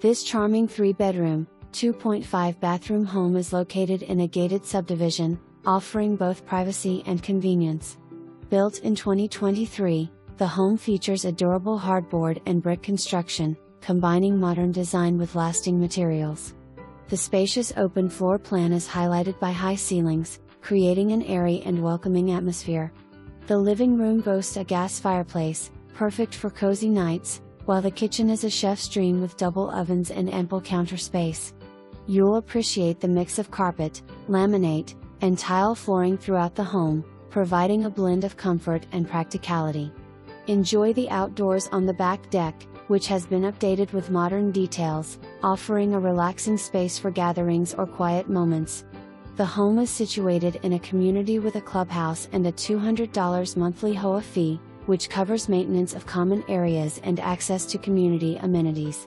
This charming 3-bedroom, 2.5-bathroom home is located in a gated subdivision, offering both privacy and convenience. Built in 2023, the home features a durable hardboard and brick construction, combining modern design with lasting materials. The spacious open floor plan is highlighted by high ceilings, creating an airy and welcoming atmosphere. The living room boasts a gas fireplace, perfect for cozy nights, while the kitchen is a chef's dream with double ovens and ample counter space. You'll appreciate the mix of carpet, laminate, and tile flooring throughout the home, providing a blend of comfort and practicality. Enjoy the outdoors on the back deck, which has been updated with modern details, offering a relaxing space for gatherings or quiet moments. The home is situated in a community with a clubhouse and a $200 monthly HOA fee, which covers maintenance of common areas and access to community amenities.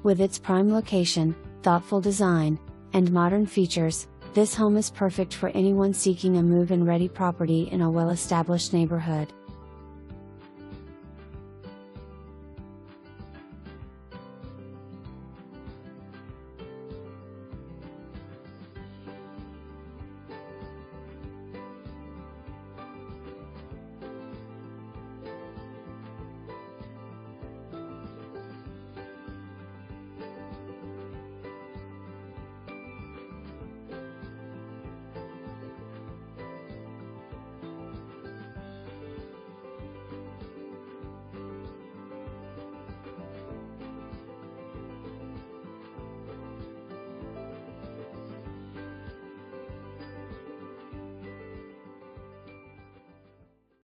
With its prime location, thoughtful design, and modern features, this home is perfect for anyone seeking a move-in ready property in a well-established neighborhood.